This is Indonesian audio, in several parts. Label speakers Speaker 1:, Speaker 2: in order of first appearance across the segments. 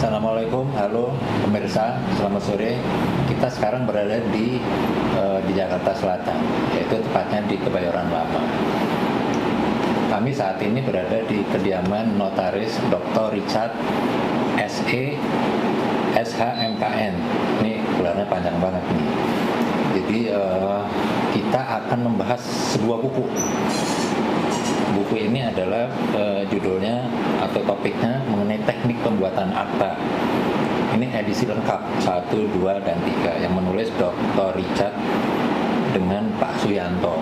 Speaker 1: Assalamualaikum, halo pemirsa, selamat sore. Kita sekarang berada di Jakarta Selatan, yaitu tepatnya di Kebayoran Lama. Kami saat ini berada di kediaman Notaris Dr. Richard SE SHMKN. Ini gelarnya panjang banget nih. Jadi kita akan membahas sebuah buku. Buku ini adalah judulnya atau topiknya mengenai teknik pembuatan akta. Ini edisi lengkap 1, 2, dan 3 yang menulis Dr. Richard dengan Pak Suyanto.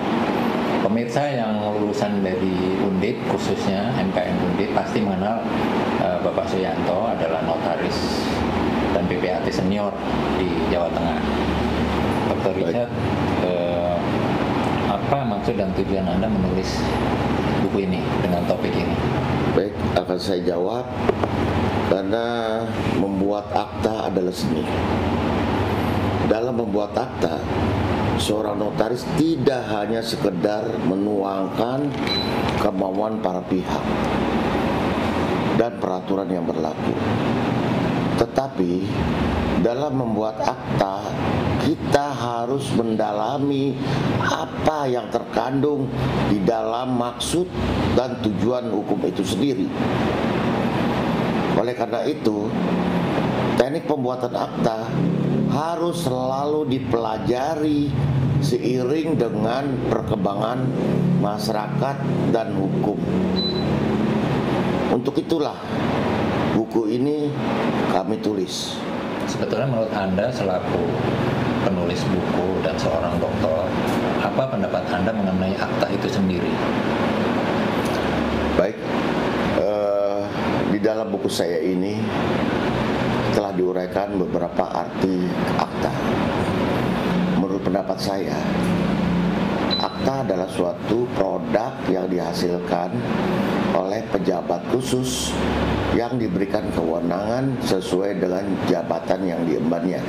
Speaker 1: Pemirsa yang lulusan dari Undip, khususnya MKN Undip, pasti mengenal Bapak Suyanto adalah notaris dan PPAT senior di Jawa Tengah. Dr. Richard, apa maksud dan tujuan Anda menulis buku ini dengan topik ini?
Speaker 2: Baik, akan saya jawab. Karena membuat akta adalah seni. Dalam membuat akta, seorang notaris tidak hanya sekedar menuangkan kemauan para pihak dan peraturan yang berlaku, tetapi dalam membuat akta kita harus mendalami apa yang terkandung di dalam maksud dan tujuan hukum itu sendiri. Oleh karena itu, teknik pembuatan akta harus selalu dipelajari seiring dengan perkembangan masyarakat dan hukum. Untuk itulah buku ini kami tulis.
Speaker 1: Sebetulnya menurut Anda selaku penulis buku dan seorang dokter, apa pendapat Anda mengenai akta itu sendiri?
Speaker 2: Baik, di dalam buku saya ini telah diuraikan beberapa arti akta. Menurut pendapat saya, akta adalah suatu produk yang dihasilkan oleh pejabat khusus yang diberikan kewenangan sesuai dengan jabatan yang diembannya,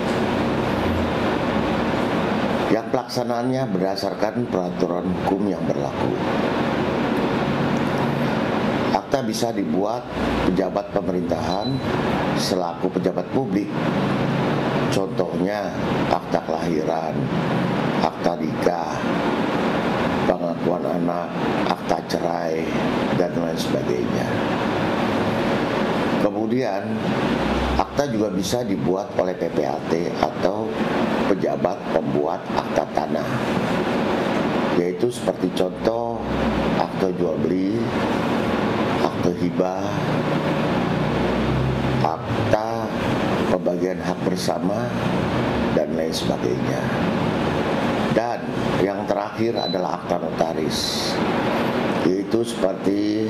Speaker 2: yang pelaksanaannya berdasarkan peraturan hukum yang berlaku. Akta bisa dibuat pejabat pemerintahan selaku pejabat publik. Contohnya akta kelahiran, akta nikah, pengakuan anak, akta cerai, dan lain sebagainya. Kemudian akta juga bisa dibuat oleh PPAT atau pejabat pembuat akta tanah, yaitu seperti contoh akta jual beli, akta hibah, akta pembagian hak bersama, dan lain sebagainya. Dan yang terakhir adalah akta notaris, yaitu seperti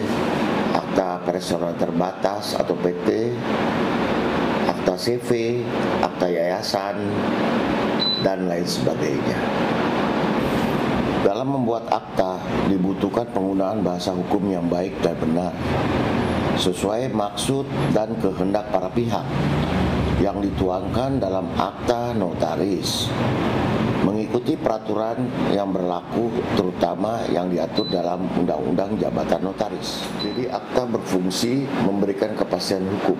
Speaker 2: akta personal terbatas atau PT, akta CV, akta yayasan, dan lain sebagainya. Dalam membuat akta dibutuhkan penggunaan bahasa hukum yang baik dan benar, sesuai maksud dan kehendak para pihak yang dituangkan dalam akta notaris, mengikuti peraturan yang berlaku, terutama yang diatur dalam Undang-Undang Jabatan Notaris. Jadi akta berfungsi memberikan kepastian hukum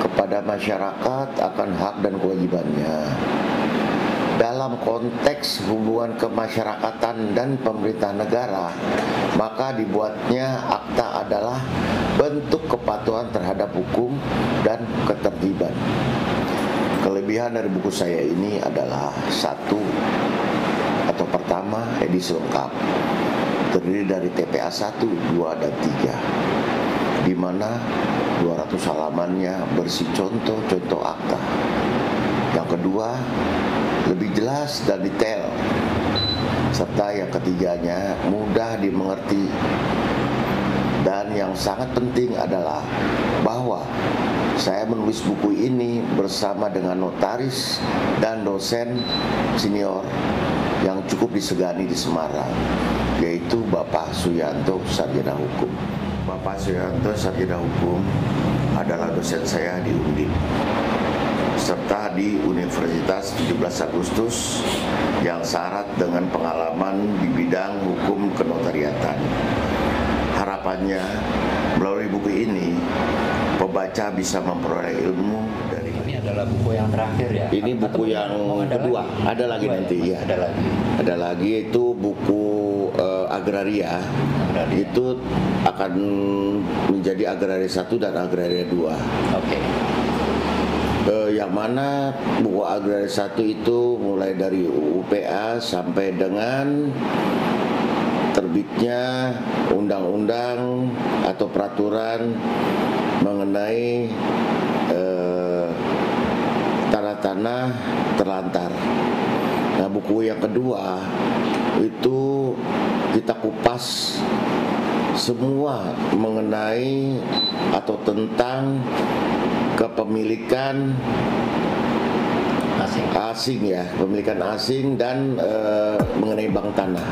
Speaker 2: kepada masyarakat akan hak dan kewajibannya. Dalam konteks hubungan kemasyarakatan dan pemerintah negara, maka dibuatnya akta adalah bentuk kepatuhan terhadap hukum dan ketertiban. Kelebihan dari buku saya ini adalah satu, atau pertama, edisi lengkap, terdiri dari TPA 1, 2, dan 3, di mana 200 halamannya berisi contoh-contoh akta. Yang kedua, lebih jelas dan detail. Serta yang ketiganya, mudah dimengerti. Dan yang sangat penting adalah bahwa saya menulis buku ini bersama dengan notaris dan dosen senior yang cukup disegani di Semarang, yaitu Bapak Suyanto, sarjana hukum. Bapak Suyanto, sarjana hukum, adalah dosen saya di Undip, serta di Universitas 17 Agustus yang syarat dengan pengalaman di bidang hukum kenotariatan. Harapannya, melalui buku ini, pembaca bisa memperoleh ilmu dari...
Speaker 1: Ini adalah buku yang terakhir ya?
Speaker 2: Ini buku yang kedua, ada lagi nanti ya. Ada lagi itu buku Agraria. Itu akan menjadi Agraria 1 dan Agraria 2.
Speaker 1: Oke.
Speaker 2: Yang mana buku Agraria 1 itu mulai dari UPA sampai dengan terbitnya undang-undang atau peraturan mengenai tanah-tanah terlantar. Nah, buku yang kedua itu kita kupas semua mengenai atau tentang kepemilikan asing ya, pemilikan asing dan mengenai bank tanah.